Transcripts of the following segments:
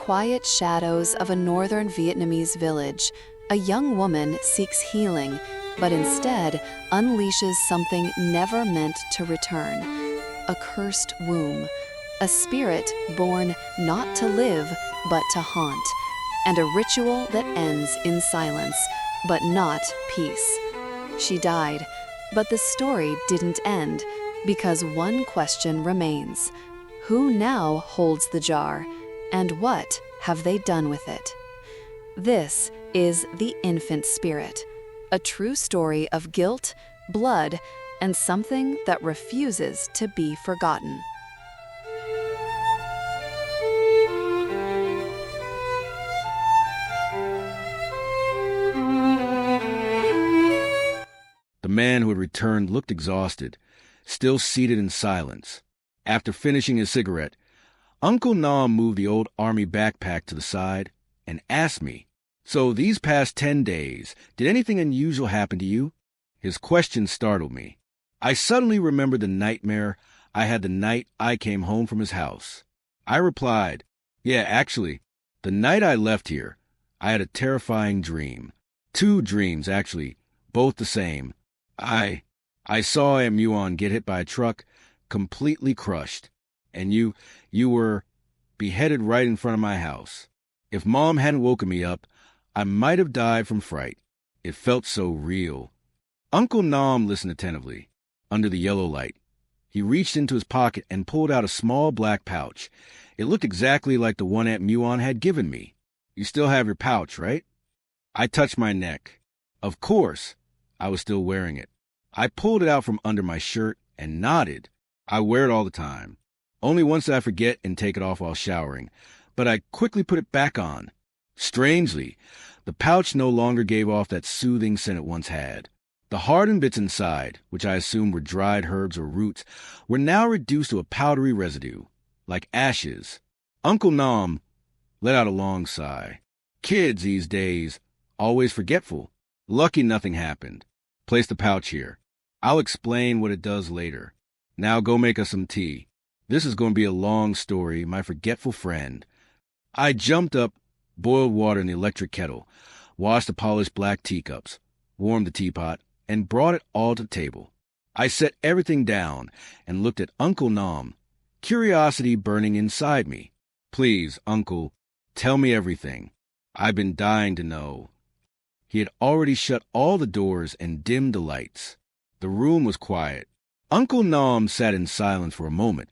quiet shadows of a northern Vietnamese village, a young woman seeks healing, but instead unleashes something never meant to return: a cursed womb, a spirit born not to live, but to haunt, and a ritual that ends in silence, but not peace. She died, but the story didn't end, because one question remains: who now holds the jar, and what have they done with it? This is The Infant Spirit, a true story of guilt, blood, and something that refuses to be forgotten. The man who had returned looked exhausted, still seated in silence. After finishing his cigarette, Uncle Nam moved the old army backpack to the side and asked me, "So these past 10 days, did anything unusual happen to you?" His question startled me. I suddenly remembered the nightmare I had the night I came home from his house. I replied, "Yeah, actually, the night I left here, I had a terrifying dream. 2 dreams, actually, both the same. I saw Aunt Muon get hit by a truck, completely crushed, and you were beheaded right in front of my house. If Mom hadn't woken me up, I might have died from fright. It felt so real." Uncle Nam listened attentively. Under the yellow light, he reached into his pocket and pulled out a small black pouch. It looked exactly like the one Aunt Muon had given me. "You still have your pouch, right?" I touched my neck. Of course, I was still wearing it. I pulled it out from under my shirt and nodded. I wear it all the time. Only once did I forget and take it off while showering, but I quickly put it back on. Strangely, the pouch no longer gave off that soothing scent it once had. The hardened bits inside, which I assumed were dried herbs or roots, were now reduced to a powdery residue, like ashes. Uncle Nam let out a long sigh. "Kids these days, always forgetful. Lucky nothing happened. Place the pouch here. I'll explain what it does later. Now go make us some tea. This is going to be a long story, my forgetful friend." I jumped up, boiled water in the electric kettle, washed the polished black teacups, warmed the teapot, and brought it all to the table. I set everything down and looked at Uncle Nam, curiosity burning inside me. "Please, Uncle, tell me everything. I've been dying to know." He had already shut all the doors and dimmed the lights. The room was quiet. Uncle Nam sat in silence for a moment,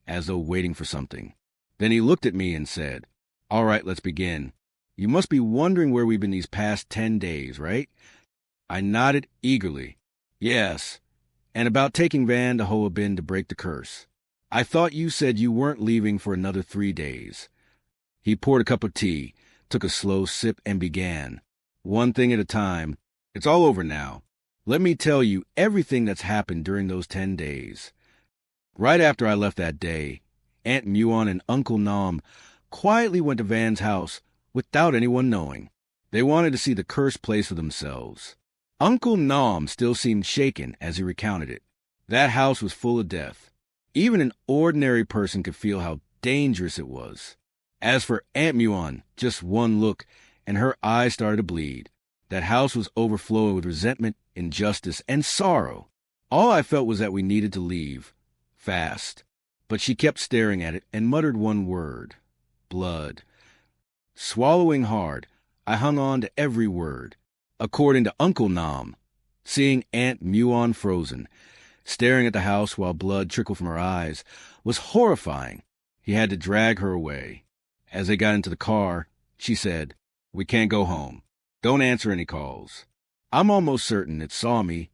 as though waiting for something. Then he looked at me and said, "All right, let's begin. You must be wondering where we've been these past 10 days, right?" I nodded eagerly. "Yes, and about taking Van to Hoa Bin to break the curse. I thought you said you weren't leaving for another 3 days. He poured a cup of tea, took a slow sip, and began. "One thing at a time. It's all over now. Let me tell you everything that's happened during those 10 days. Right after I left that day, Aunt Muon and Uncle Nam quietly went to Van's house without anyone knowing. They wanted to see the cursed place for themselves. Uncle Nam still seemed shaken as he recounted it. That house was full of death. Even an ordinary person could feel how dangerous it was. As for Aunt Muon, just one look, and her eyes started to bleed. That house was overflowing with resentment, injustice, and sorrow. All I felt was that we needed to leave. Fast. But she kept staring at it and muttered one word. Blood. Swallowing hard, I hung on to every word. According to Uncle Nam, seeing Aunt Muon frozen, staring at the house while blood trickled from her eyes, was horrifying. He had to drag her away. As they got into the car, she said, "We can't go home. Don't answer any calls." I'm almost certain it saw me.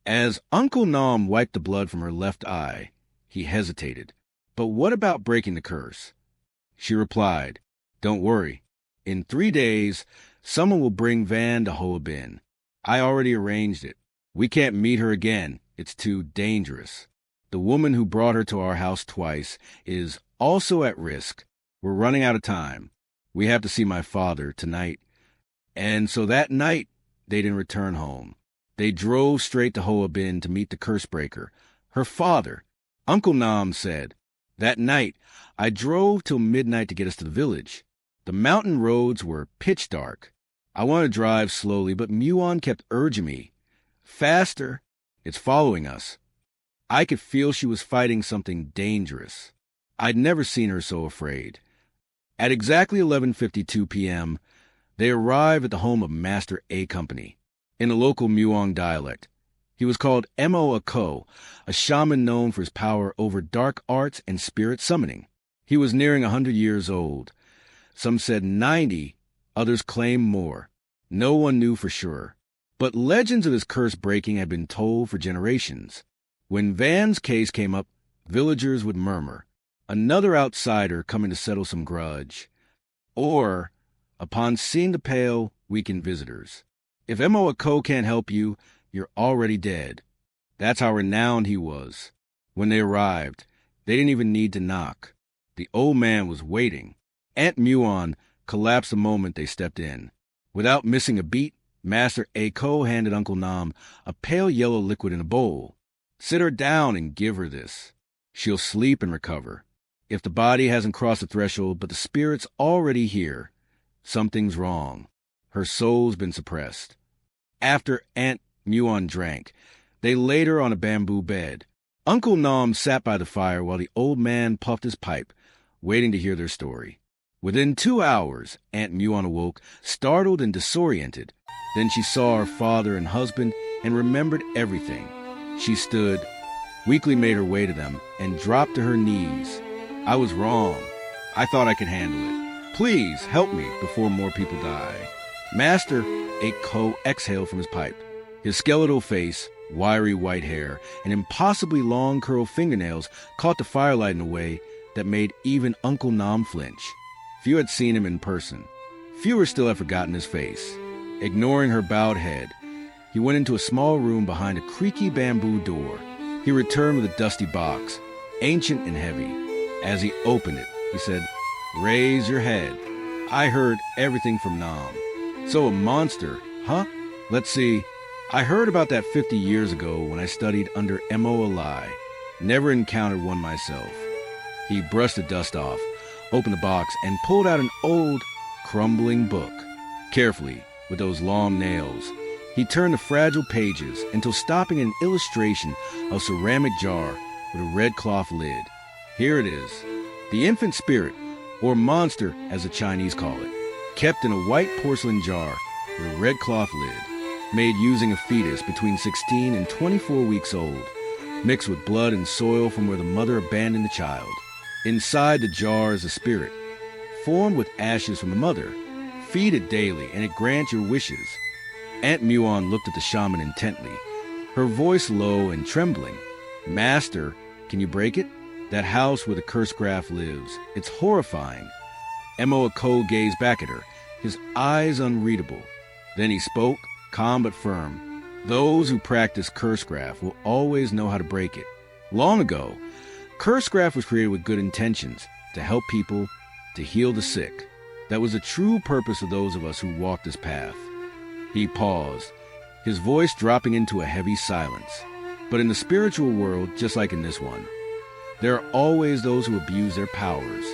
As Uncle Nam wiped the blood from her left eye, he hesitated. "But what about breaking the curse?" She replied, "Don't worry. In 3 days, someone will bring Van to Hoa Bin. I already arranged it. We can't meet her again. It's too dangerous. The woman who brought her to our house twice is also at risk. We're running out of time. We have to see my father tonight." And so that night, they didn't return home. They drove straight to Hoa Bin to meet the curse breaker, her father. Uncle Nam said, "That night, I drove till midnight to get us to the village. The mountain roads were pitch dark. I wanted to drive slowly, but Muon kept urging me. Faster! It's following us. I could feel she was fighting something dangerous. I'd never seen her so afraid. At exactly 11:52 p.m., they arrived at the home of Master A Company, in the local Muong dialect. He was called Mo Ako, a shaman known for his power over dark arts and spirit summoning. He was nearing 100 years old. Some said 90, others claimed more. No one knew for sure. But legends of his curse breaking had been told for generations. When Van's case came up, villagers would murmur, another outsider coming to settle some grudge. Or, upon seeing the pale, weakened visitors, if Mo Ako can't help you, you're already dead. That's how renowned he was. When they arrived, they didn't even need to knock. The old man was waiting. Aunt Muon collapsed the moment they stepped in. Without missing a beat, Master Ako handed Uncle Nam a pale yellow liquid in a bowl. Sit her down and give her this. She'll sleep and recover. If the body hasn't crossed the threshold, but the spirit's already here, something's wrong. Her soul's been suppressed. After Aunt Muon drank, they laid her on a bamboo bed. Uncle Nam sat by the fire while the old man puffed his pipe, waiting to hear their story. Within 2 hours, Aunt Muon awoke, startled and disoriented. Then she saw her father and husband and remembered everything. She stood, weakly made her way to them, and dropped to her knees. I was wrong. I thought I could handle it. Please help me before more people die. Master Ako exhaled from his pipe. His skeletal face, wiry white hair, and impossibly long curled fingernails caught the firelight in a way that made even Uncle Nam flinch. Few had seen him in person. Fewer still had forgotten his face. Ignoring her bowed head, he went into a small room behind a creaky bamboo door. He returned with a dusty box, ancient and heavy. As he opened it, he said, "Raise your head. I heard everything from Nam." "So a monster, huh? Let's see. I heard about that 50 years ago when I studied under Mo Alai. Never encountered one myself." He brushed the dust off, opened the box, and pulled out an old, crumbling book. Carefully, with those long nails, he turned the fragile pages until stopping at an illustration of a ceramic jar with a red cloth lid. Here it is. The infant spirit, or monster as the Chinese call it, kept in a white porcelain jar with a red cloth lid, made using a fetus between 16 and 24 weeks old, mixed with blood and soil from where the mother abandoned the child. Inside the jar is a spirit, formed with ashes from the mother. Feed it daily, and it grants your wishes. Aunt Muon looked at the shaman intently, her voice low and trembling. "Master, can you break it? That house where the curse graph lives. It's horrifying." Mo Ako gazed back at her, his eyes unreadable. Then he spoke, calm but firm. "Those who practice curse graph will always know how to break it. Long ago, curse graph was created with good intentions, to help people, to heal the sick. That was the true purpose of those of us who walk this path." He paused, his voice dropping into a heavy silence. But in the spiritual world, just like in this one, there are always those who abuse their powers,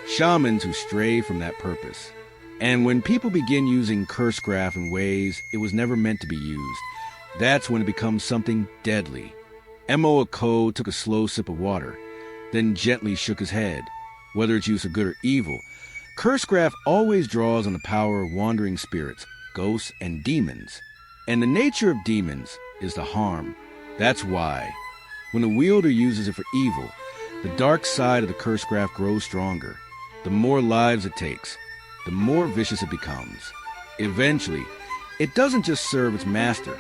shamans who stray from that purpose. And when people begin using curse graph in ways it was never meant to be used, that's when it becomes something deadly. Mo Ako took a slow sip of water, then gently shook his head. Whether it's use of good or evil, curse graph always draws on the power of wandering spirits, ghosts, and demons. And the nature of demons is to harm. That's why, when the wielder uses it for evil, the dark side of the curse graph grows stronger. The more lives it takes, the more vicious it becomes. Eventually, it doesn't just serve its master,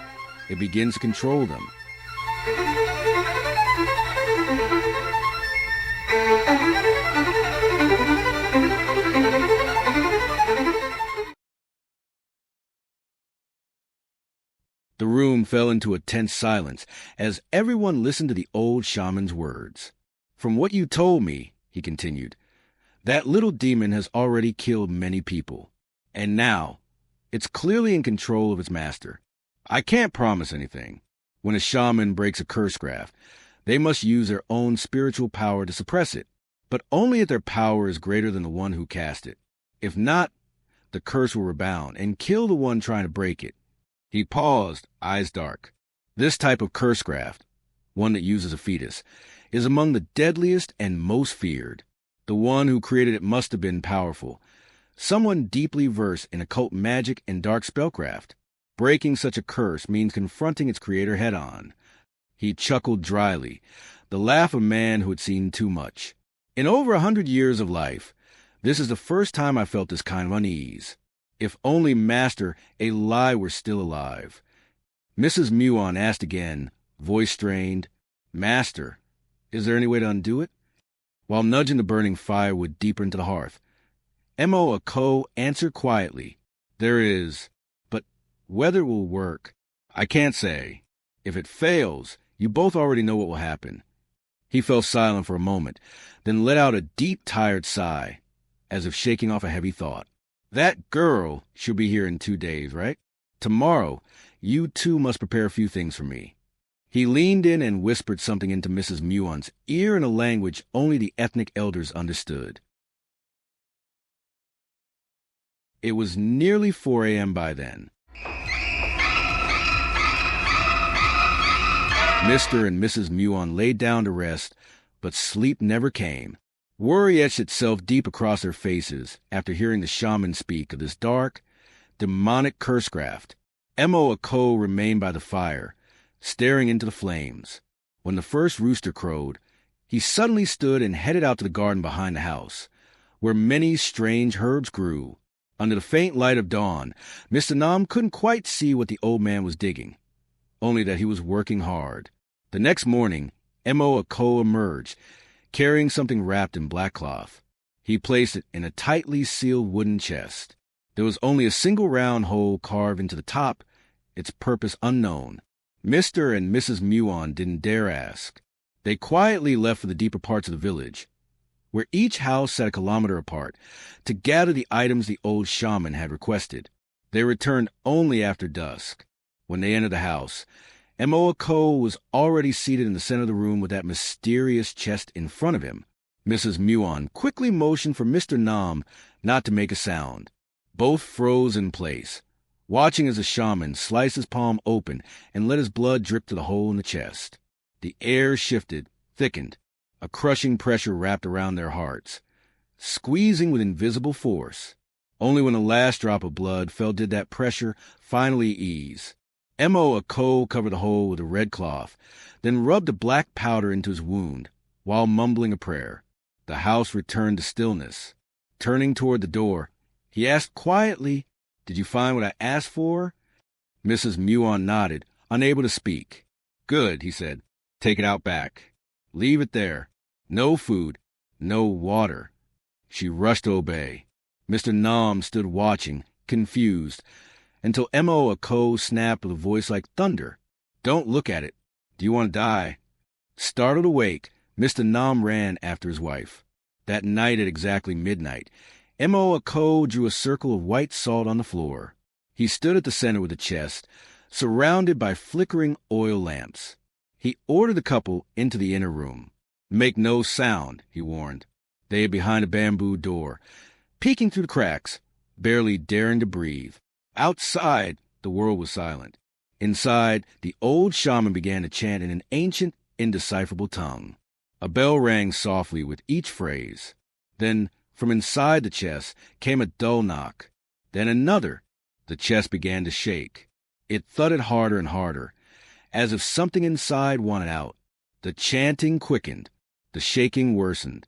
it begins to control them. The room fell into a tense silence as everyone listened to the old shaman's words. "From what you told me," he continued, "that little demon has already killed many people. And now, it's clearly in control of its master. I can't promise anything. When a shaman breaks a curse graph, they must use their own spiritual power to suppress it, but only if their power is greater than the one who cast it. If not, the curse will rebound and kill the one trying to break it. He paused, eyes dark. This type of curse graft, one that uses a fetus, is among the deadliest and most feared. The one who created it must have been powerful. Someone deeply versed in occult magic and dark spellcraft. Breaking such a curse means confronting its creator head-on. He chuckled dryly, the laugh of a man who had seen too much. In over 100 years of life, this is the first time I felt this kind of unease. If only Master, a lie, were still alive. Mrs. Muon asked again, voice strained, Master, is there any way to undo it? While nudging the burning firewood deeper into the hearth, Mo Ako answered quietly, There is, but whether it will work, I can't say. If it fails, you both already know what will happen. He fell silent for a moment, then let out a deep, tired sigh, as if shaking off a heavy thought. That girl, she'll be here in 2 days, right? Tomorrow, you two must prepare a few things for me. He leaned in and whispered something into Mrs. Muon's ear in a language only the ethnic elders understood. It was nearly 4 a.m. by then. Mr. and Mrs. Muon laid down to rest, but sleep never came. Worry etched itself deep across their faces after hearing the shaman speak of this dark, demonic cursecraft. Mo Ako remained by the fire, staring into the flames. When the first rooster crowed, he suddenly stood and headed out to the garden behind the house, where many strange herbs grew. Under the faint light of dawn, Mr. Nam couldn't quite see what the old man was digging, only that he was working hard. The next morning, Mo Ako emerged, carrying something wrapped in black cloth. He placed it in a tightly sealed wooden chest. There was only a single round hole carved into the top, its purpose unknown. Mr. and Mrs. Muon didn't dare ask. They quietly left for the deeper parts of the village, where each house sat a kilometer apart, to gather the items the old shaman had requested. They returned only after dusk. When they entered the house, Mo Ako was already seated in the center of the room with that mysterious chest in front of him. Mrs. Muon quickly motioned for Mr. Nam not to make a sound. Both froze in place, watching as the shaman sliced his palm open and let his blood drip to the hole in the chest. The air shifted, thickened. A crushing pressure wrapped around their hearts, squeezing with invisible force. Only when the last drop of blood fell did that pressure finally ease. Mo Ako covered the hole with a red cloth, then rubbed a black powder into his wound, while mumbling a prayer. The house returned to stillness. Turning toward the door, he asked quietly, Did you find what I asked for? Mrs. Muon nodded, unable to speak. Good, he said. Take it out back. Leave it there. No food, no water. She rushed to obey. Mr. Nam stood watching, confused, until Mo Ako snapped with a voice like thunder. Don't look at it. Do you want to die? Startled awake, Mr. Nam ran after his wife. That night at exactly midnight, Mo Ako drew a circle of white salt on the floor. He stood at the center with the chest, surrounded by flickering oil lamps. He ordered the couple into the inner room. Make no sound, he warned. They hid behind a bamboo door, peeking through the cracks, barely daring to breathe. Outside, the world was silent. Inside, the old shaman began to chant in an ancient, indecipherable tongue. A bell rang softly with each phrase. Then, from inside the chest, came a dull knock. Then another. The chest began to shake. It thudded harder and harder, as if something inside wanted out. The chanting quickened. The shaking worsened.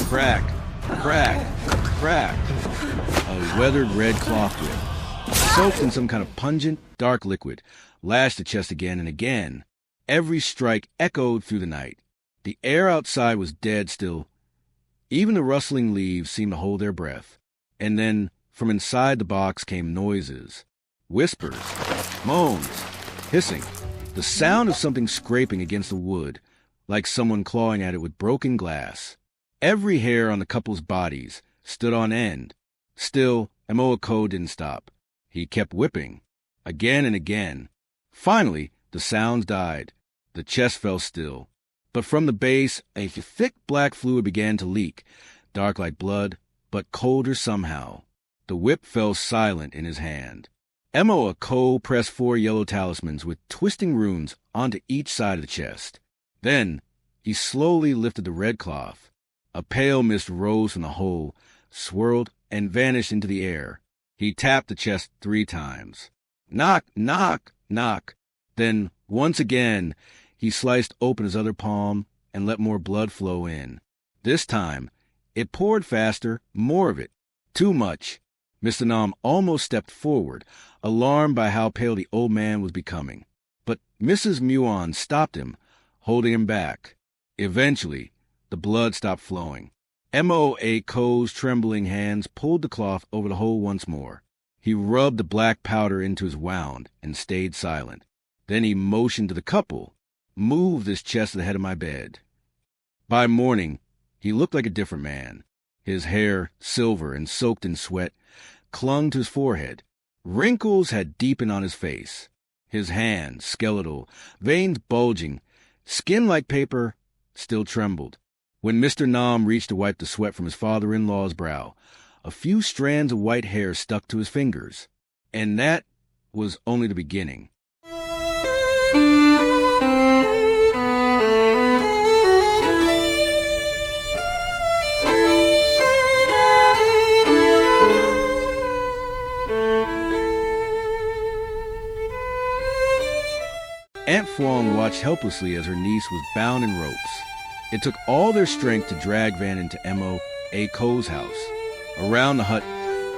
Crack, crack, crack. A weathered red cloth whip, soaked in some kind of pungent, dark liquid, lashed the chest again and again. Every strike echoed through the night. The air outside was dead still. Even the rustling leaves seemed to hold their breath. And then, from inside the box came noises. Whispers, moans, hissing. The sound of something scraping against the wood, like someone clawing at it with broken glass. Every hair on the couple's bodies stood on end. Still, Mo Ako didn't stop. He kept whipping, again and again. Finally, the sounds died. The chest fell still. But from the base, a thick black fluid began to leak, dark like blood, but colder somehow. The whip fell silent in his hand. Emo Ako pressed 4 yellow talismans with twisting runes onto each side of the chest. Then he slowly lifted the red cloth. A pale mist rose from the hole, swirled, and vanished into the air. He tapped the chest 3 times. Knock, knock, knock. Then, once again, he sliced open his other palm and let more blood flow in. This time, it poured faster, more of it. Too much. Mr. Nam almost stepped forward, alarmed by how pale the old man was becoming. But Mrs. Muon stopped him, holding him back. Eventually, the blood stopped flowing. M.O.A. Ko's trembling hands pulled the cloth over the hole once more. He rubbed the black powder into his wound and stayed silent. Then he motioned to the couple, "Move this chest to the head of my bed." By morning, he looked like a different man. His hair, silver and soaked in sweat, clung to his forehead. Wrinkles had deepened on his face. His hands, skeletal, veins bulging, skin like paper, still trembled. When Mr. Nam reached to wipe the sweat from his father-in-law's brow, a few strands of white hair stuck to his fingers. And that was only the beginning. Aunt Phuong watched helplessly as her niece was bound in ropes. It took all their strength to drag Van into M.O.A. Ko's house. Around the hut,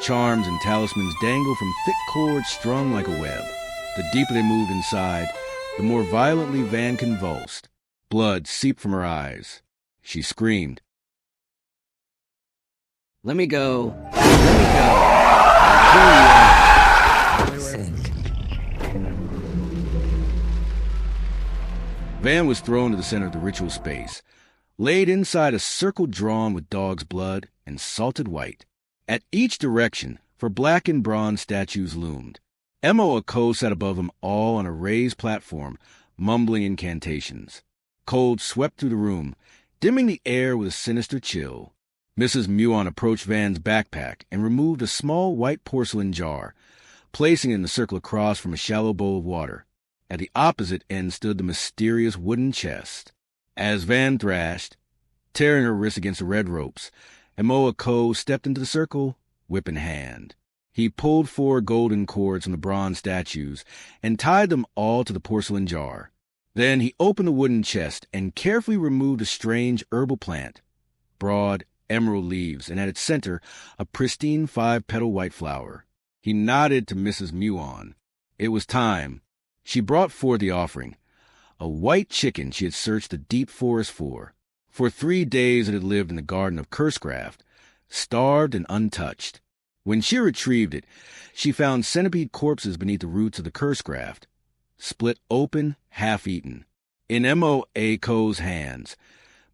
charms and talismans dangled from thick cords strung like a web. The deeper they moved inside, the more violently Van convulsed. Blood seeped from her eyes. She screamed. Let me go. Let me go. I'll kill you. Sink. Van was thrown to the center of the ritual space, laid inside a circle drawn with dog's blood and salted white. At each direction, for black and bronze statues loomed. M.O. Ko sat above them all on a raised platform, mumbling incantations. Cold swept through the room, dimming the air with a sinister chill. Mrs. Muon approached Van's backpack and removed a small white porcelain jar, placing it in the circle across from a shallow bowl of water. At the opposite end stood the mysterious wooden chest. As Van thrashed, tearing her wrists against the red ropes, M.O. Ko stepped into the circle, whip in hand. He pulled 4 golden cords from the bronze statues and tied them all to the porcelain jar. Then he opened the wooden chest and carefully removed a strange herbal plant, broad emerald leaves, and at its center a pristine 5-petal white flower. He nodded to Mrs. Muon. It was time. She brought forth the offering, a white chicken she had searched the deep forest for. For 3 days it had lived in the garden of Cursecraft, starved and untouched. When she retrieved it, she found centipede corpses beneath the roots of the Cursecraft, split open, half-eaten. In M.O.A. Ko's hands,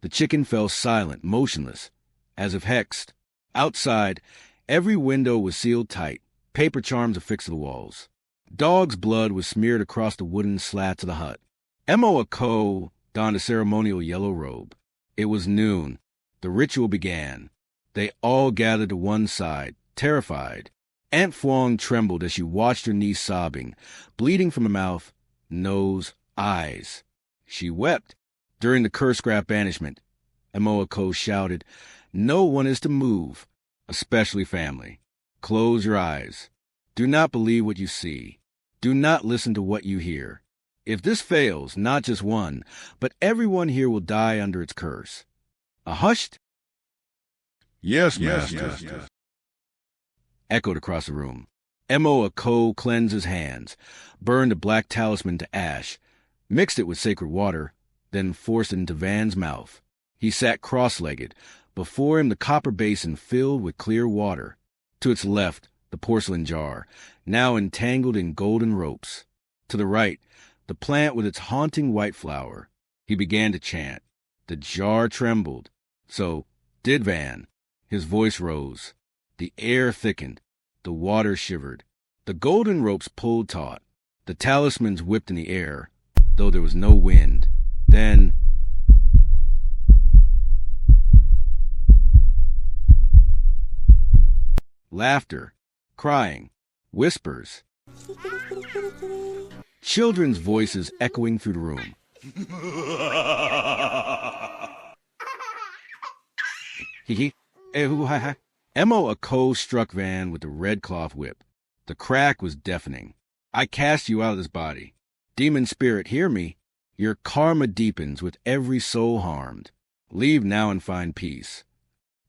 the chicken fell silent, motionless, as if hexed. Outside, every window was sealed tight, paper charms affixed to the walls. Dog's blood was smeared across the wooden slats of the hut. M.O. Ko donned a ceremonial yellow robe. It was noon. The ritual began. They all gathered to one side, terrified. Aunt Phuong trembled as she watched her niece sobbing, bleeding from her mouth, nose, eyes. She wept. During the Cursecraft banishment, M.O. Ko shouted, "No one is to move, especially family. Close your eyes. Do not believe what you see. Do not listen to what you hear. If this fails, not just one, but everyone here will die under its curse." A hushed Yes, Master. echoed across the room. M.O. Ko cleansed his hands, burned a black talisman to ash, mixed it with sacred water, then forced it into Van's mouth. He sat cross-legged. Before him the copper basin filled with clear water. To its left, the porcelain jar, now entangled in golden ropes. To the right, the plant with its haunting white flower. He began to chant. The jar trembled. So did Van. His voice rose. The air thickened. The water shivered. The golden ropes pulled taut. The talismans whipped in the air, though there was no wind. Then Laughter, crying, whispers. Children's voices echoing through the room. Hee hee. Emo Ako struck Van with the red cloth whip. The crack was deafening. I cast you out of this body. Demon spirit, hear me. Your karma deepens with every soul harmed. Leave now and find peace.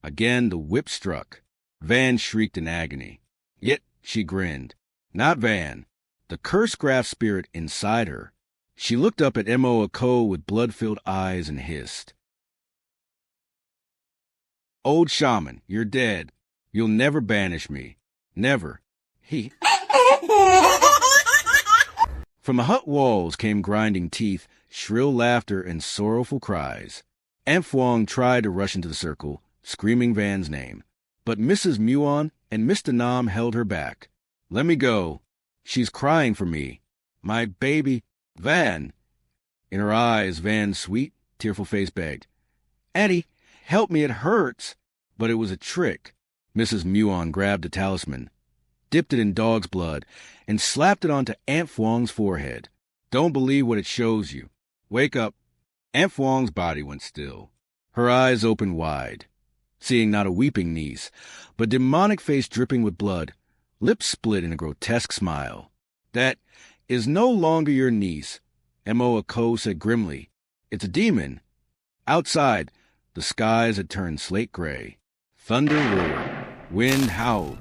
Again the whip struck. Van shrieked in agony. Yet she grinned. Not Van. The curse-graft spirit inside her. She looked up at Emo Ako with blood-filled eyes and hissed. Old shaman, you're dead. You'll never banish me. Never. From the hut walls came grinding teeth, shrill laughter, and sorrowful cries. Amphuong tried to rush into the circle, screaming Van's name. But Mrs. Muon and Mr. Nam held her back. Let me go. She's crying for me. My baby, Van. In her eyes, Van's sweet, tearful face begged. Auntie, help me, it hurts. But it was a trick. Mrs. Muon grabbed the talisman, dipped it in dog's blood, and slapped it onto Amphuong's forehead. Don't believe what it shows you. Wake up. Amphuong's body went still. Her eyes opened wide, seeing not a weeping niece, but demonic face dripping with blood, lips split in a grotesque smile. That is no longer your niece, Emo Ako said grimly. It's a demon. Outside, the skies had turned slate gray. Thunder roared. Wind howled.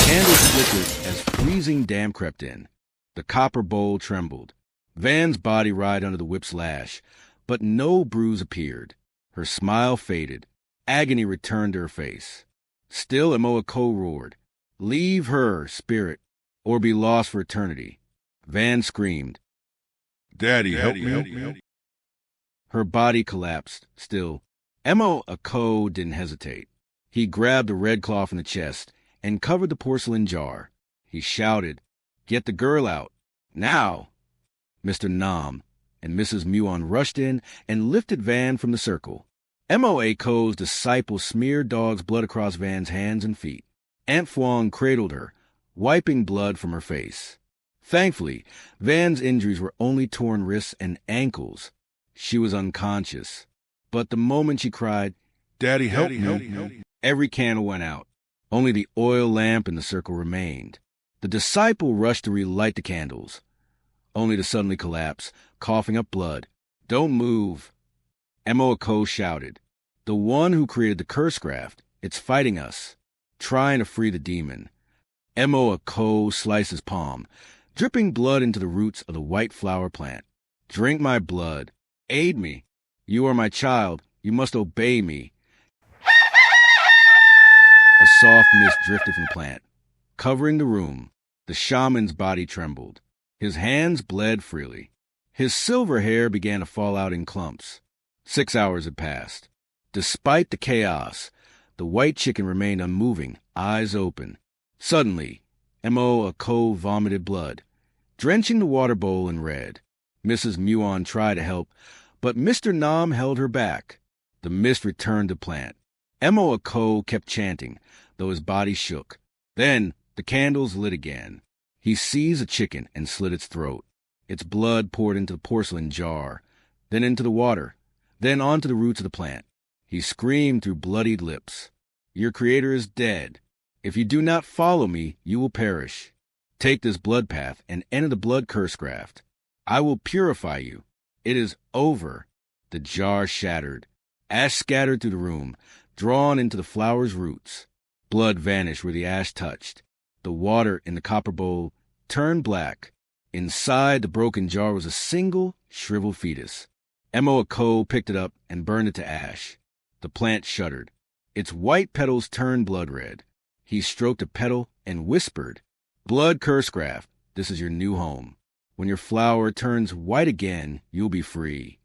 Candles flickered as freezing damp crept in. The copper bowl trembled. Van's body writhed under the whip's lash, but no bruise appeared. Her smile faded. Agony returned to her face. Still Emo Ako roared. Leave her, spirit, or be lost for eternity. Van screamed. Daddy, help me. Her body collapsed, still. Emo Ako didn't hesitate. He grabbed the red cloth in the chest and covered the porcelain jar. He shouted, Get the girl out. Now! Mr. Nam and Mrs. Muon rushed in and lifted Van from the circle. Emo Ako's disciple smeared dog's blood across Van's hands and feet. Amphuong cradled her, wiping blood from her face. Thankfully, Van's injuries were only torn wrists and ankles. She was unconscious. But the moment she cried, Daddy, help me, every candle went out. Only the oil lamp in the circle remained. The disciple rushed to relight the candles, only to suddenly collapse, coughing up blood. Don't move. Emo Ako shouted. The one who created the curse graft, it's fighting us, trying to free the demon. Emo Ako sliced his palm, dripping blood into the roots of the white flower plant. Drink my blood. Aid me. You are my child. You must obey me. A soft mist drifted from the plant, covering the room. The shaman's body trembled. His hands bled freely. His silver hair began to fall out in clumps. 6 hours had passed. Despite the chaos, the white chicken remained unmoving, eyes open. Suddenly, Emo Ako vomited blood, drenching the water bowl in red. Mrs. Muon tried to help, but Mr. Nam held her back. The mist returned to plant. Emo Ako kept chanting, though his body shook. Then the candles lit again. He seized a chicken and slit its throat. Its blood poured into the porcelain jar, then into the water, then onto the roots of the plant. He screamed through bloodied lips. Your creator is dead. If you do not follow me, you will perish. Take this blood path and enter the blood curse graft. I will purify you. It is over. The jar shattered. Ash scattered through the room, drawn into the flower's roots. Blood vanished where the ash touched. The water in the copper bowl turned black. Inside the broken jar was a single, shriveled fetus. Emo Ako picked it up and burned it to ash. The plant shuddered. Its white petals turned blood red. He stroked a petal and whispered, Blood curse graft, this is your new home. When your flower turns white again, you'll be free.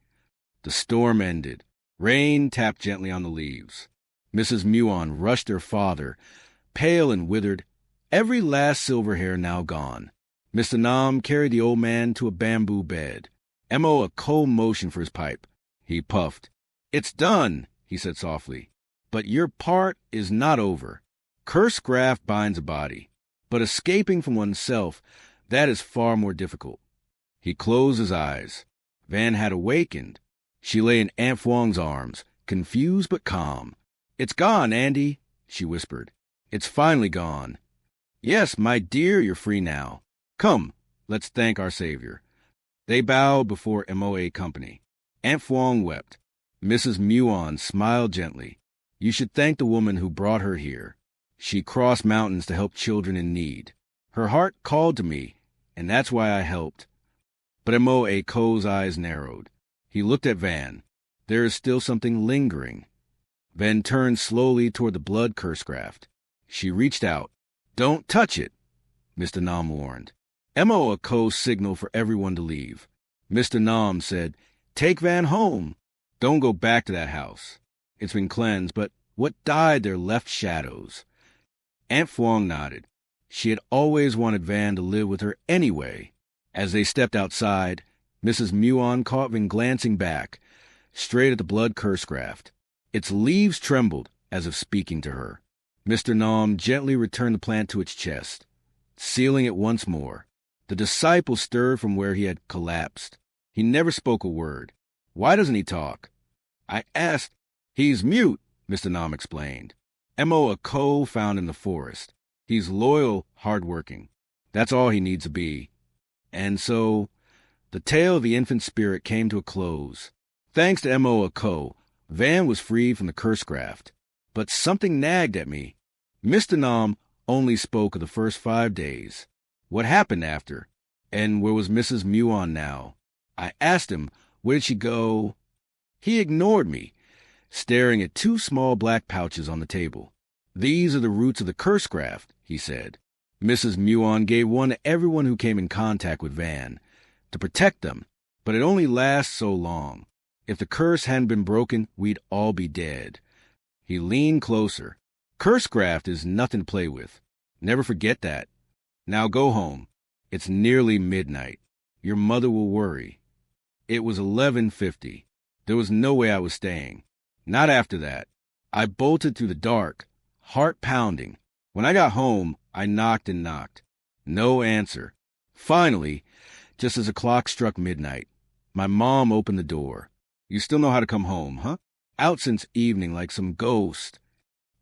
The storm ended. Rain tapped gently on the leaves. Mrs. Muon rushed her father, pale and withered, every last silver hair now gone. Mr. Nam carried the old man to a bamboo bed. Emo Ako motioned for his pipe. He puffed. It's done, he said softly. But your part is not over. Curse graft binds a body, but escaping from oneself, that is far more difficult. He closed his eyes. Van had awakened. She lay in Aunt Phuong's arms, confused but calm. "It's gone, Andy," she whispered. "It's finally gone. Yes, my dear, you're free now. Come, let's thank our Savior." They bowed before MOA company. Aunt Phuong wept. Mrs. Muon smiled gently. "You should thank the woman who brought her here. She crossed mountains to help children in need. Her heart called to me, and that's why I helped." But MOA Ko's eyes narrowed. He looked at Van. There is still something lingering. Van turned slowly toward the blood curse graft. She reached out. "Don't touch it," Mr. Nam warned. MOA Ko signaled for everyone to leave. Mr. Nam said, "Take Van home. Don't go back to that house. It's been cleansed, but what died there left shadows." Aunt Phuong nodded. She had always wanted Van to live with her anyway. As they stepped outside, Mrs. Muon caught Van glancing back, straight at the blood curse graft. Its leaves trembled, as if speaking to her. Mr. Nam gently returned the plant to its chest, sealing it once more. The disciple stirred from where he had collapsed. He never spoke a word. "Why doesn't he talk?" I asked. "He's mute," Mr. Nam explained. MOA Ko found in the forest. He's loyal, hardworking. That's all he needs to be. And so, the tale of the infant spirit came to a close. Thanks to MOA Ko, Van was freed from the curse graft. But something nagged at me. Mr. Nam only spoke of the first 5 days. What happened after? And where was Mrs. Muon now? I asked him, where did she go? He ignored me, staring at 2 small black pouches on the table. "These are the roots of the curse graft," he said. Mrs. Muon gave one to everyone who came in contact with Van, to protect them, but it only lasts so long. If the curse hadn't been broken, we'd all be dead. He leaned closer. "Curse graft is nothing to play with. Never forget that. Now go home. It's nearly midnight. Your mother will worry." It was 11:50. There was no way I was staying. Not after that. I bolted through the dark, heart pounding. When I got home, I knocked and knocked. No answer. Finally, just as the clock struck midnight, my mom opened the door. "You still know how to come home, huh? Out since evening like some ghost."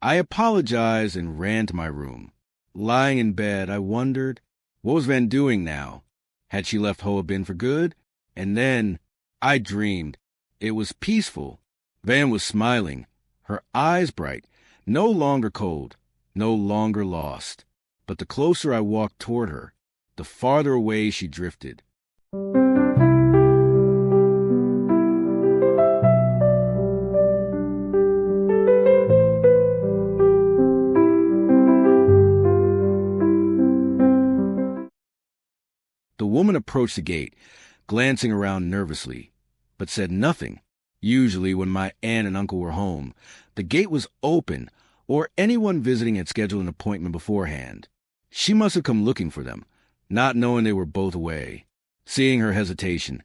I apologized and ran to my room. Lying in bed, I wondered, what was Van doing now? Had she left Hoa Bin for good? And then I dreamed. It was peaceful. Van was smiling, her eyes bright, no longer cold, no longer lost. But the closer I walked toward her, the farther away she drifted. The woman approached the gate, glancing around nervously, but said nothing. Usually when my aunt and uncle were home, the gate was open, or anyone visiting had scheduled an appointment beforehand. She must have come looking for them, not knowing they were both away. Seeing her hesitation,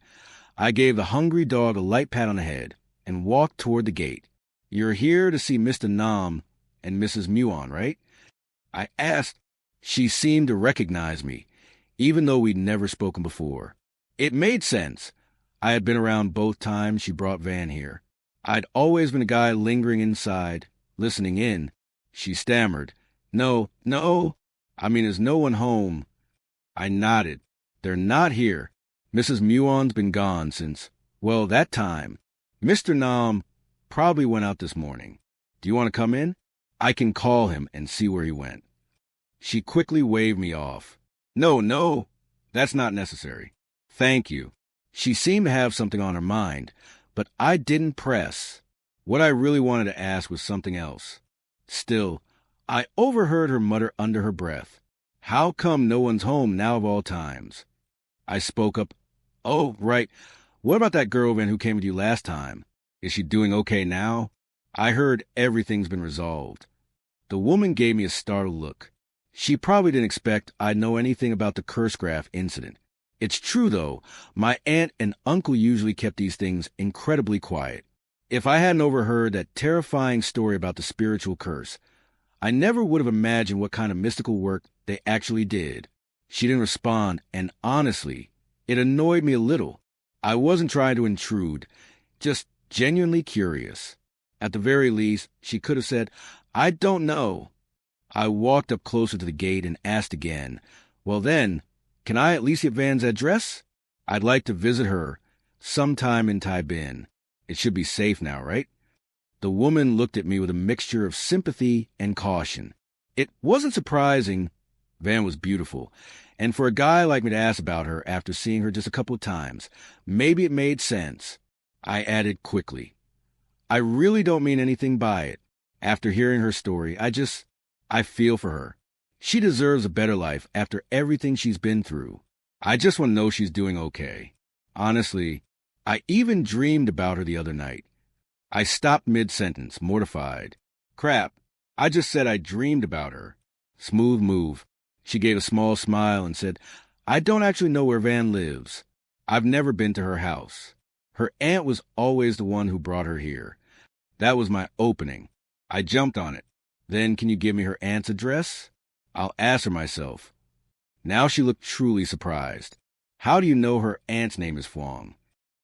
I gave the hungry dog a light pat on the head and walked toward the gate. "You're here to see Mr. Nam and Mrs. Muon, right?" I asked. She seemed to recognize me, even though we'd never spoken before. It made sense. I had been around both times she brought Van here. I'd always been a guy lingering inside, listening in. She stammered, No, there's no one home." I nodded. "They're not here. Mrs. Muon's been gone since, well, that time. Mr. Nam probably went out this morning. Do you want to come in? I can call him and see where he went." She quickly waved me off. No, that's not necessary. Thank you." She seemed to have something on her mind, but I didn't press. What I really wanted to ask was something else. Still, I overheard her mutter under her breath, "How come no one's home now of all times?" I spoke up. "Oh, right. What about that girl, Van, who came with you last time? Is she doing okay now? I heard everything's been resolved." The woman gave me a startled look. She probably didn't expect I'd know anything about the curse graft incident. It's true, though, my aunt and uncle usually kept these things incredibly quiet. If I hadn't overheard that terrifying story about the spiritual curse, I never would have imagined what kind of mystical work they actually did. She didn't respond, and honestly, it annoyed me a little. I wasn't trying to intrude, just genuinely curious. At the very least, she could have said, "I don't know." I walked up closer to the gate and asked again, "Well then, can I at least get Van's address? I'd like to visit her sometime in Tai Bin. It should be safe now, right?" The woman looked at me with a mixture of sympathy and caution. It wasn't surprising. Van was beautiful, and for a guy like me to ask about her after seeing her just a couple of times, maybe it made sense. I added quickly, "I really don't mean anything by it. After hearing her story, I feel for her. She deserves a better life after everything she's been through. I just want to know she's doing okay. Honestly, I even dreamed about her the other night." I stopped mid-sentence, mortified. Crap, I just said I dreamed about her. Smooth move. She gave a small smile and said, "I don't actually know where Van lives. I've never been to her house. Her aunt was always the one who brought her here." That was my opening. I jumped on it. "Then can you give me her aunt's address? I'll ask her myself." Now she looked truly surprised. "How do you know her aunt's name is Phuong?"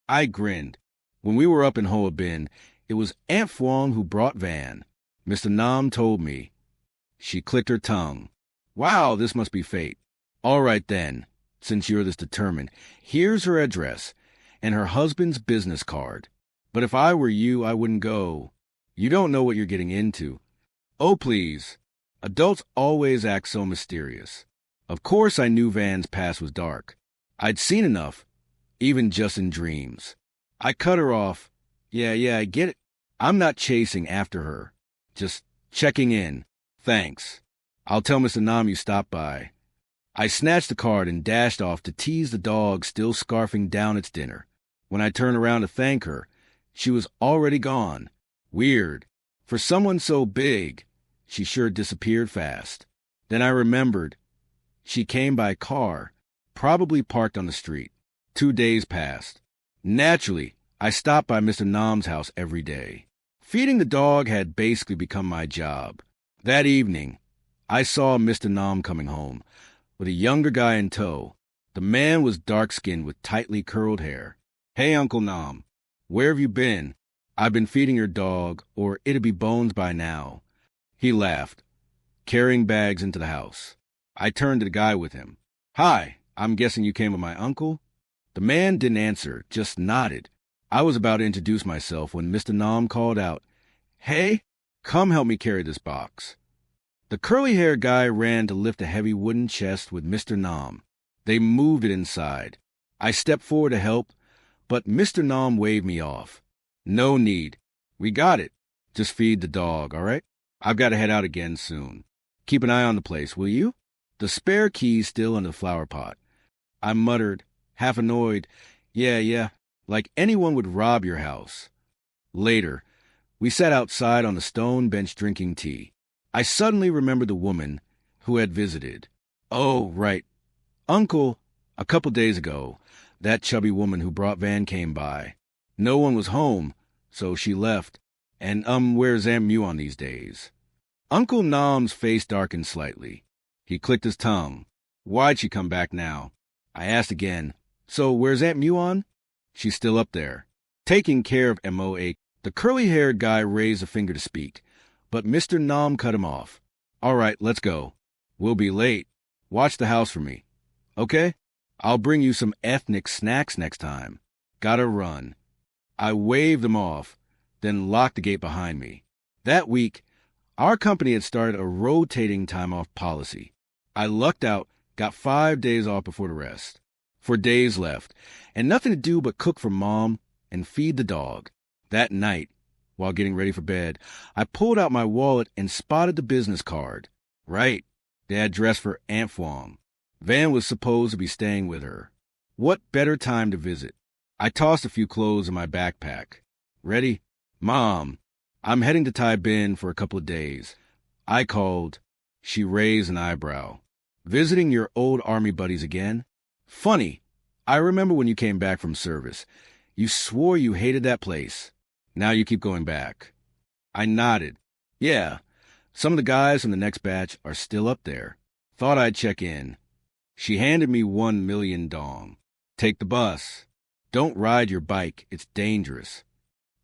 I grinned. When we were up in Hoa Bin, it was Aunt Phuong who brought Van. Mr. Nam told me. She clicked her tongue. "Wow, this must be fate. All right then, since you're this determined, here's her address and her husband's business card. But if I were you, I wouldn't go. You don't know what you're getting into." "Oh, please." Adults always act so mysterious. Of course I knew Van's past was dark. I'd seen enough, even just in dreams. I cut her off. Yeah, I get it. I'm not chasing after her. Just checking in. Thanks. I'll tell Mr. Nam you stopped by." I snatched the card and dashed off to tease the dog still scarfing down its dinner. When I turned around to thank her, she was already gone. Weird. For someone so big, she sure disappeared fast. Then I remembered. She came by car, probably parked on the street. 2 days passed. Naturally, I stopped by Mr. Nam's house every day. Feeding the dog had basically become my job. That evening, I saw Mr. Nam coming home, with a younger guy in tow. The man was dark-skinned with tightly curled hair. "Hey, Uncle Nam, where have you been? I've been feeding your dog, or it'd be bones by now." He laughed, carrying bags into the house. I turned to the guy with him. "Hi, I'm guessing you came with my uncle?" The man didn't answer, just nodded. I was about to introduce myself when Mr. Nam called out, "Hey, come help me carry this box." The curly-haired guy ran to lift a heavy wooden chest with Mr. Nam. They moved it inside. I stepped forward to help, but Mr. Nam waved me off. "No need. We got it. Just feed the dog, all right? I've got to head out again soon. Keep an eye on the place, will you?" The spare key's still in the flower pot. I muttered, half annoyed, Yeah, like anyone would rob your house. Later, we sat outside on the stone bench drinking tea. I suddenly remembered the woman who had visited. Oh, right. Uncle, a couple days ago, that chubby woman who brought Van came by. No one was home, so she left. And, where's Aunt Muon these days? Uncle Nam's face darkened slightly. He clicked his tongue. Why'd she come back now? I asked again. So, where's Aunt Muon? She's still up there. Taking care of MOA. The curly-haired guy raised a finger to speak, but Mr. Nam cut him off. All right, let's go. We'll be late. Watch the house for me. Okay? I'll bring you some ethnic snacks next time. Gotta run. I waved him off, then locked the gate behind me. That week, our company had started a rotating time-off policy. I lucked out, got 5 days off before the rest. 4 days left, and nothing to do but cook for Mom and feed the dog. That night, while getting ready for bed, I pulled out my wallet and spotted the business card. Right, the address for Aunt Phuong. Van was supposed to be staying with her. What better time to visit? I tossed a few clothes in my backpack. Ready? Mom, I'm heading to Tai Bin for a couple of days. I called. She raised an eyebrow. Visiting your old army buddies again? Funny. I remember when you came back from service. You swore you hated that place. Now you keep going back. I nodded. Yeah, some of the guys from the next batch are still up there. Thought I'd check in. She handed me 1,000,000 dong. Take the bus. Don't ride your bike. It's dangerous.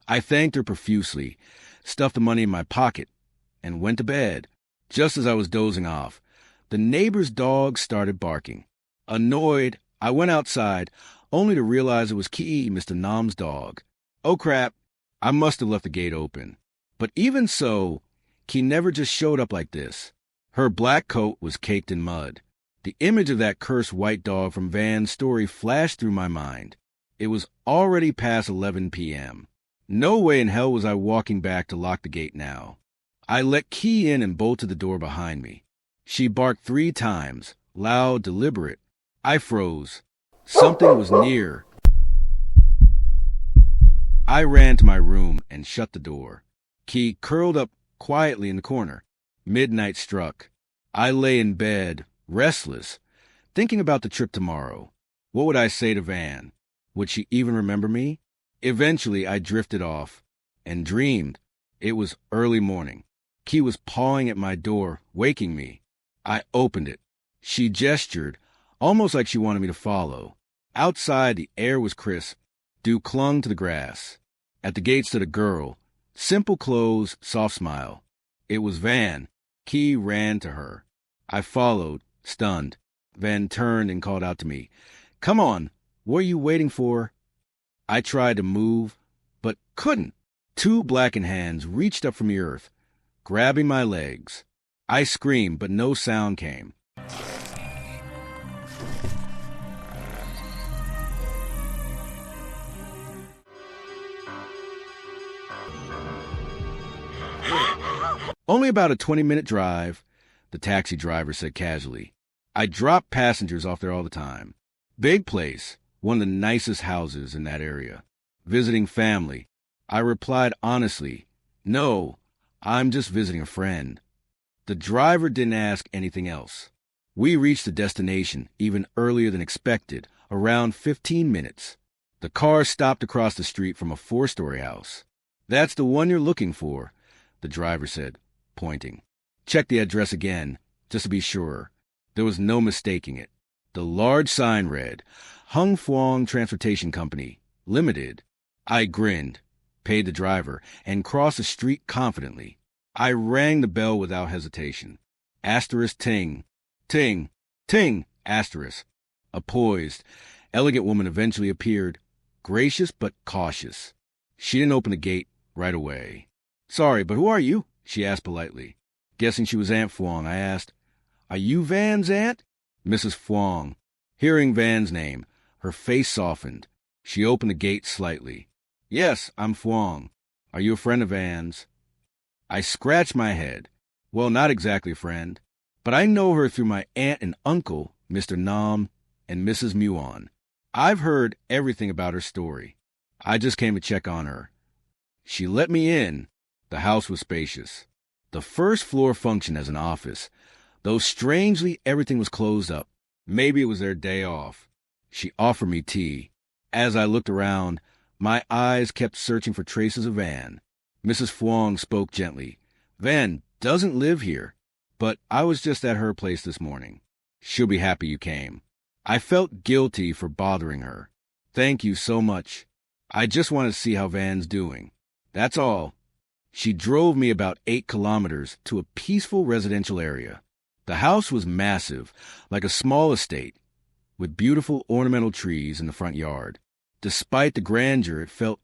I thanked her profusely, stuffed the money in my pocket, and went to bed. Just as I was dozing off, the neighbor's dog started barking. Annoyed, I went outside, only to realize it was Ki, Mr. Nam's dog. Oh crap, I must have left the gate open. But even so, Ki never just showed up like this. Her black coat was caked in mud. The image of that cursed white dog from Van's story flashed through my mind. It was already past 11 p.m. No way in hell was I walking back to lock the gate now. I let Ki in and bolted the door behind me. She barked 3 times, loud, deliberate. I froze. Something was near. I ran to my room and shut the door. Ki curled up quietly in the corner. Midnight struck. I lay in bed, restless, thinking about the trip tomorrow. What would I say to Van? Would she even remember me? Eventually, I drifted off and dreamed. It was early morning. Ki was pawing at my door, waking me. I opened it. She gestured, almost like she wanted me to follow. Outside, the air was crisp. Dew clung to the grass. At the gate stood a girl. Simple clothes, soft smile. It was Van. Ki ran to her. I followed, stunned. Van turned and called out to me. Come on, what are you waiting for? I tried to move, but couldn't. 2 blackened hands reached up from the earth, grabbing my legs. I screamed, but no sound came. Only about a 20-minute drive, the taxi driver said casually. I drop passengers off there all the time. Big place, one of the nicest houses in that area. Visiting family. I replied honestly, no, I'm just visiting a friend. The driver didn't ask anything else. We reached the destination even earlier than expected, around 15 minutes. The car stopped across the street from a 4-story house. That's the one you're looking for, the driver said, pointing. Check the address again, just to be sure. There was no mistaking it. The large sign read, Hung Phuong Transportation Company, Limited. I grinned, paid the driver, and crossed the street confidently. I rang the bell without hesitation. Asterisk ting, ting, ting, asterisk. A poised, elegant woman eventually appeared, gracious but cautious. She didn't open the gate right away. Sorry, but who are you? She asked politely. Guessing she was Aunt Phuong, I asked, Are you Van's aunt? Mrs. Phuong. Hearing Van's name, her face softened. She opened the gate slightly. Yes, I'm Phuong. Are you a friend of Van's? I scratched my head. Well, not exactly a friend, but I know her through my aunt and uncle, Mr. Nam and Mrs. Muon. I've heard everything about her story. I just came to check on her. She let me in. The house was spacious. The first floor functioned as an office, though strangely everything was closed up. Maybe it was their day off. She offered me tea. As I looked around, my eyes kept searching for traces of Van. Mrs. Phuong spoke gently. Van doesn't live here, but I was just at her place this morning. She'll be happy you came. I felt guilty for bothering her. Thank you so much. I just want to see how Van's doing. That's all. She drove me about 8 kilometers to a peaceful residential area. The house was massive, like a small estate, with beautiful ornamental trees in the front yard. Despite the grandeur, it felt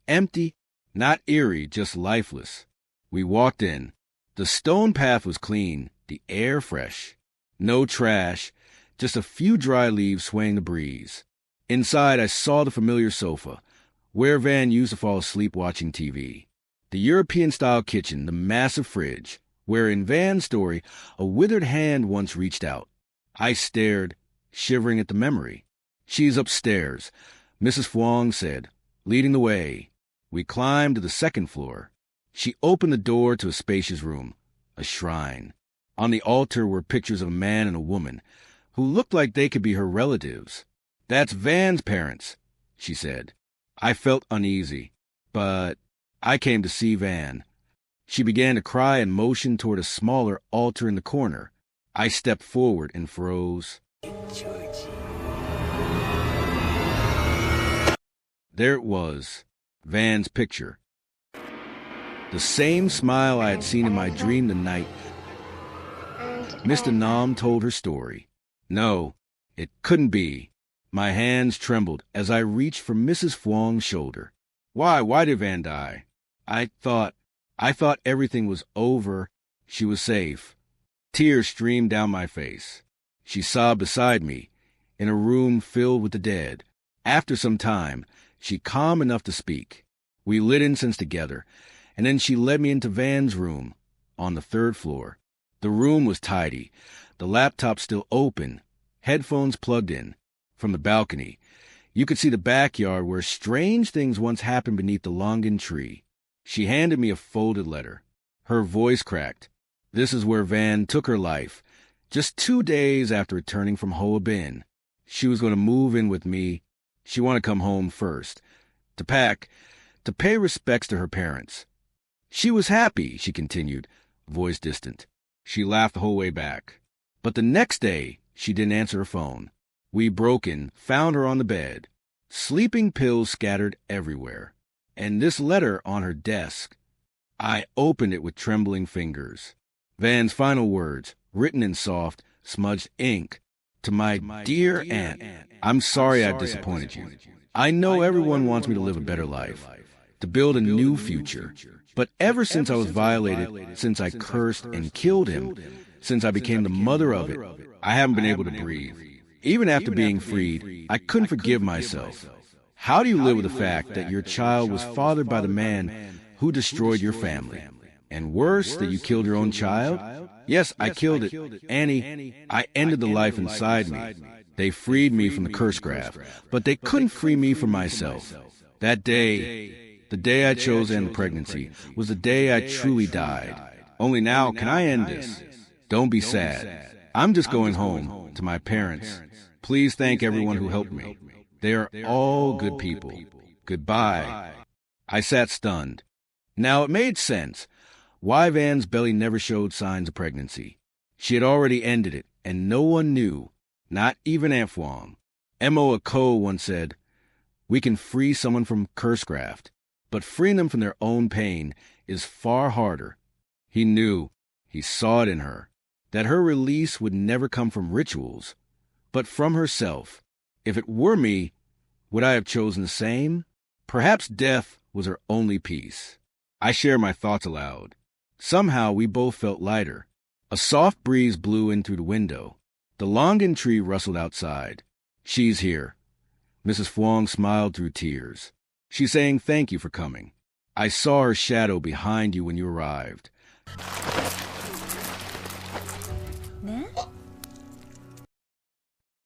empty, not eerie, just lifeless. We walked in. The stone path was clean, the air fresh. No trash, just a few dry leaves swaying the breeze. Inside, I saw the familiar sofa, where Van used to fall asleep watching TV. The European-style kitchen, the massive fridge, where in Van's story, a withered hand once reached out. I stared, shivering at the memory. She's upstairs, Mrs. Phuong said, leading the way. We climbed to the 2nd floor. She opened the door to a spacious room, a shrine. On the altar were pictures of a man and a woman, who looked like they could be her relatives. That's Van's parents, she said. I felt uneasy, but I came to see Van. She began to cry and motioned toward a smaller altar in the corner. I stepped forward and froze. There it was, Van's picture. The same smile I had seen in my dream the night. Mr. Nam told her story. No, it couldn't be. My hands trembled as I reached for Mrs. Phuong's shoulder. Why did Van die? I thought everything was over. She was safe. Tears streamed down my face. She sobbed beside me, in a room filled with the dead. After some time, she calm enough to speak. We lit incense together, and then she led me into Van's room, on the 3rd floor. The room was tidy, the laptop still open, headphones plugged in. From the balcony, you could see the backyard where strange things once happened beneath the longan tree. She handed me a folded letter. Her voice cracked. This is where Van took her life, just 2 days after returning from Hoa Binh. She was going to move in with me. She wanted to come home first, to pack, to pay respects to her parents. She was happy, she continued, voice distant. She laughed the whole way back. But the next day, she didn't answer her phone. We broke in, found her on the bed, sleeping pills scattered everywhere, and this letter on her desk. I opened it with trembling fingers. Van's final words, written in soft, smudged ink. To my dear aunt, I'm sorry I disappointed you. I know everyone wants me to live a better life, to build a new future. But ever since I was violated, since I cursed and killed him, since I became the mother of it, I haven't been able to breathe. Even after being freed, I couldn't forgive myself. How do you live with the fact that your child was fathered by the man who destroyed your family? And worse, that you killed your own child? Yes, I killed it. Annie, I ended the life inside me. They freed me from the curse graft, but they couldn't free me from myself. That day, the day I chose to end the pregnancy, was the day I truly died. Only now, can I end this? Don't be sad. I'm just going home, to my parents. Please thank everyone who helped me. They are all good people. Goodbye. I sat stunned. Now it made sense. Why Van's belly never showed signs of pregnancy. She had already ended it, and no one knew, not even Aunt Phuong. Mo Ko once said, we can free someone from curse graft, but freeing them from their own pain is far harder. He knew, he saw it in her, that her release would never come from rituals, but from herself. If it were me, would I have chosen the same? Perhaps death was her only peace. I shared my thoughts aloud. Somehow we both felt lighter. A soft breeze blew in through the window. The longan tree rustled outside. She's here. Mrs. Phuong smiled through tears. She's saying thank you for coming. I saw her shadow behind you when you arrived.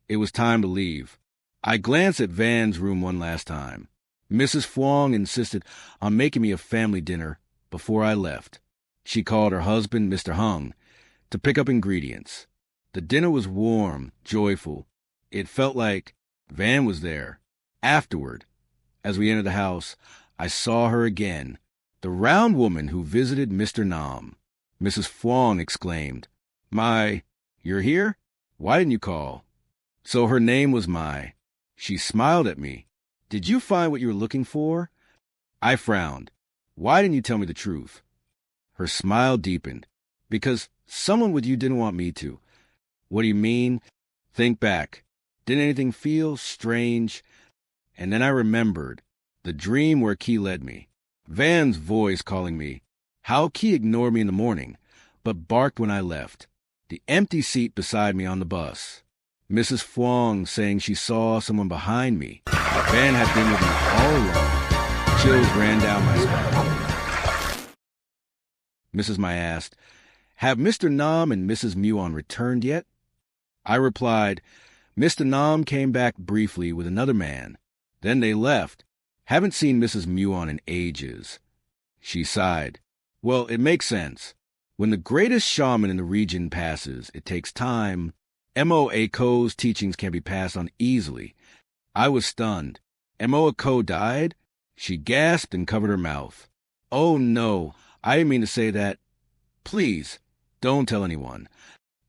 It was time to leave. I glanced at Van's room one last time. Mrs. Phuong insisted on making me a family dinner before I left. She called her husband, Mr. Hung, to pick up ingredients. The dinner was warm, joyful. It felt like Van was there. Afterward, as we entered the house, I saw her again, the round woman who visited Mr. Nam. Mrs. Phuong exclaimed, "My, you're here? Why didn't you call?" So her name was Mai. She smiled at me. "Did you find what you were looking for?" I frowned. "Why didn't you tell me the truth?" Her smile deepened. "Because someone with you didn't want me to." "What do you mean?" "Think back. Didn't anything feel strange?" And then I remembered the dream where Key led me. Van's voice calling me. How Key ignored me in the morning, but barked when I left. The empty seat beside me on the bus. Mrs. Phuong saying she saw someone behind me. Van had been with me all along. Chills ran down my spine. Mrs. Mai asked, "Have Mr. Nam and Mrs. Muon returned yet?" I replied, "Mr. Nam came back briefly with another man. Then they left. Haven't seen Mrs. Muon in ages." She sighed. "Well, it makes sense. When the greatest shaman in the region passes, it takes time. Mo Ko's teachings can be passed on easily." I was stunned. Mo Ko died? She gasped and covered her mouth. Oh, no, I didn't mean to say that. Please, don't tell anyone.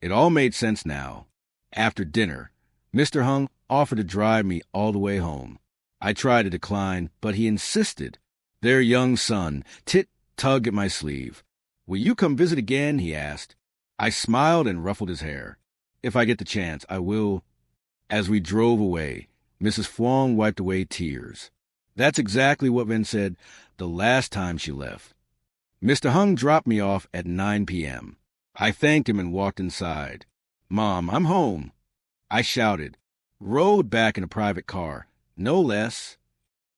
It all made sense now. After dinner, Mr. Hung offered to drive me all the way home. I tried to decline, but he insisted. Their young son, Tit, tugged at my sleeve. Will you come visit again? He asked. I smiled and ruffled his hair. If I get the chance, I will. As we drove away, Mrs. Phuong wiped away tears. That's exactly what Ven said the last time she left. Mr. Hung dropped me off at 9 p.m. I thanked him and walked inside. Mom, I'm home. I shouted, rode back in a private car, no less.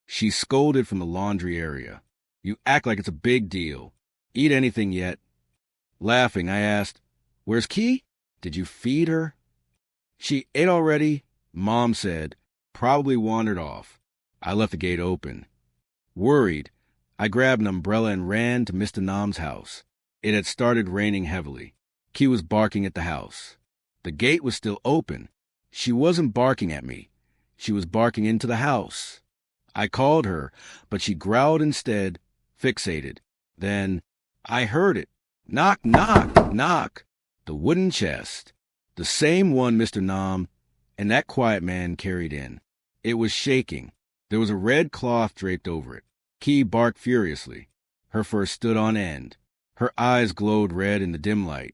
She scolded from the laundry area. You act like it's a big deal. Eat anything yet? Laughing, I asked, where's Key? Did you feed her? She ate already, Mom said, probably wandered off. I left the gate open. Worried, I grabbed an umbrella and ran to Mr. Nam's house. It had started raining heavily. Key was barking at the house. The gate was still open. She wasn't barking at me. She was barking into the house. I called her, but she growled instead, fixated. Then I heard it. Knock, knock, knock. The wooden chest. The same one Mr. Nam and that quiet man carried in. It was shaking. There was a red cloth draped over it. Key barked furiously. Her fur stood on end. Her eyes glowed red in the dim light.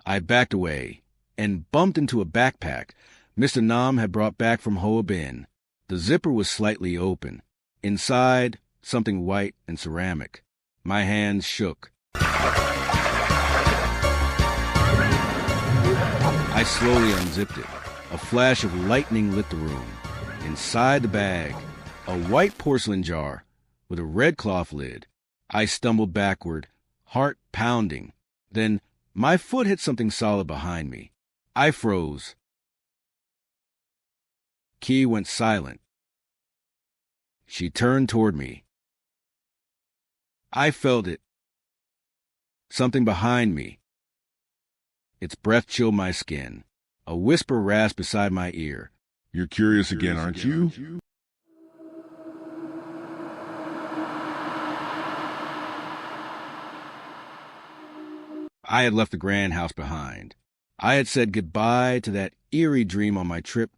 I backed away and bumped into a backpack Mr. Nam had brought back from Hoa Bin. The zipper was slightly open. Inside, something white and ceramic. My hands shook. I slowly unzipped it. A flash of lightning lit the room. Inside the bag, a white porcelain jar with a red cloth lid. I stumbled backward, heart pounding. Then my foot hit something solid behind me. I froze. Key went silent. She turned toward me. I felt it. Something behind me. Its breath chilled my skin. A whisper rasped beside my ear. You're curious again, aren't you? I had left the grand house behind. I had said goodbye to that eerie dream on my trip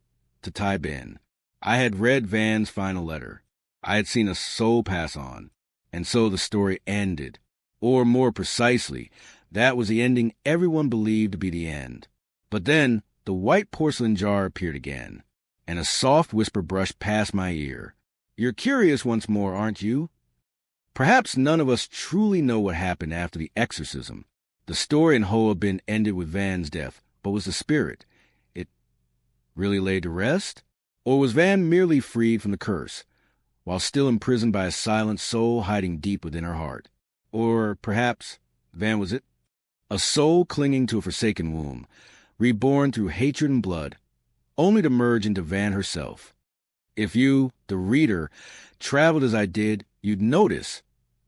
to Tai Bin. I had read Van's final letter. I had seen a soul pass on. And so the story ended. Or more precisely, that was the ending everyone believed to be the end. But then the white porcelain jar appeared again, and a soft whisper brushed past my ear. You're curious once more, aren't you? Perhaps none of us truly know what happened after the exorcism. The story in Hoa Bin ended with Van's death, but was the spirit? It really laid to rest? Or was Van merely freed from the curse, while still imprisoned by a silent soul hiding deep within her heart? Or perhaps Van was it? A soul clinging to a forsaken womb, reborn through hatred and blood, only to merge into Van herself. If you, the reader, traveled as I did, you'd notice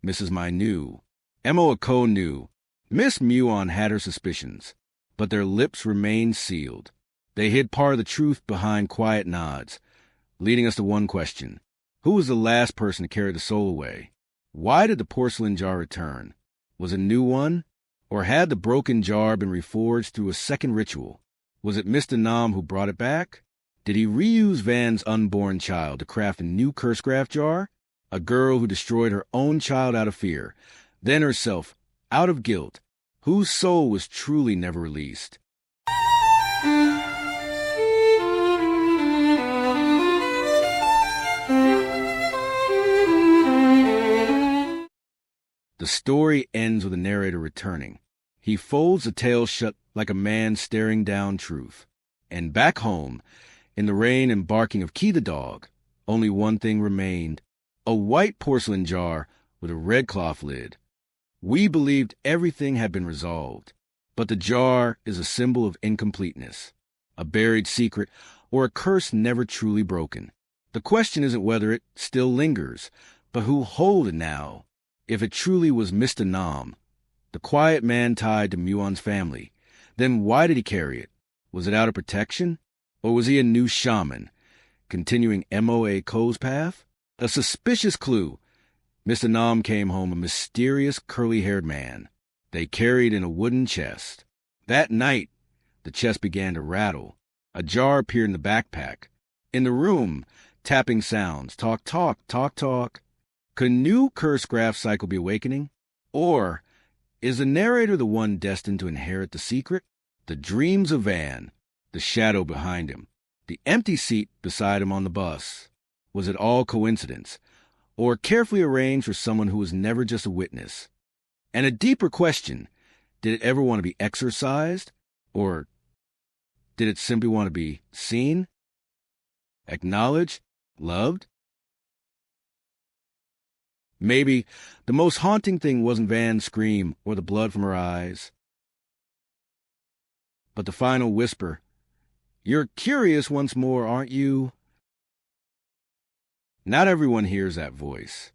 Mrs. Mai knew. Mo Ako knew. Miss Muon had her suspicions, but their lips remained sealed. They hid part of the truth behind quiet nods, leading us to one question. Who was the last person to carry the soul away? Why did the porcelain jar return? Was it a new one? Or had the broken jar been reforged through a second ritual? Was it Mr. Nam who brought it back? Did he reuse Van's unborn child to craft a new curse-graft jar? A girl who destroyed her own child out of fear, then herself, out of guilt, whose soul was truly never released. The story ends with the narrator returning. He folds the tale shut like a man staring down truth. And back home, in the rain and barking of Key the dog, only one thing remained: a white porcelain jar with a red cloth lid. We believed everything had been resolved, but the jar is a symbol of incompleteness, a buried secret, or a curse never truly broken. The question isn't whether it still lingers, but who holds it now. If it truly was Mr. Nam, the quiet man tied to Muon's family, then why did he carry it? Was it out of protection? Or was he a new shaman, continuing Mo Ako's path? A suspicious clue. Mr. Nam came home a mysterious curly-haired man they carried in a wooden chest. That night, the chest began to rattle. A jar appeared in the backpack. In the room, tapping sounds. Talk, talk, talk, talk. Could a new curse graph cycle be awakening? Or is the narrator the one destined to inherit the secret? The dreams of Van, the shadow behind him, the empty seat beside him on the bus. Was it all coincidence? Or carefully arranged for someone who was never just a witness? And a deeper question, did it ever want to be exorcised? Or did it simply want to be seen? Acknowledged? Loved? Maybe the most haunting thing wasn't Van's scream or the blood from her eyes, but the final whisper, "You're curious once more, aren't you?" Not everyone hears that voice.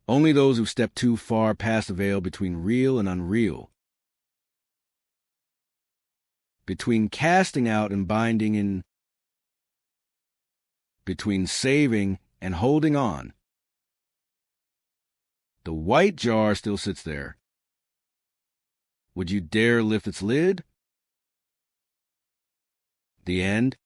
Only those who step too far past the veil between real and unreal, between casting out and binding in, between saving and holding on. The white jar still sits there. Would you dare lift its lid? The end.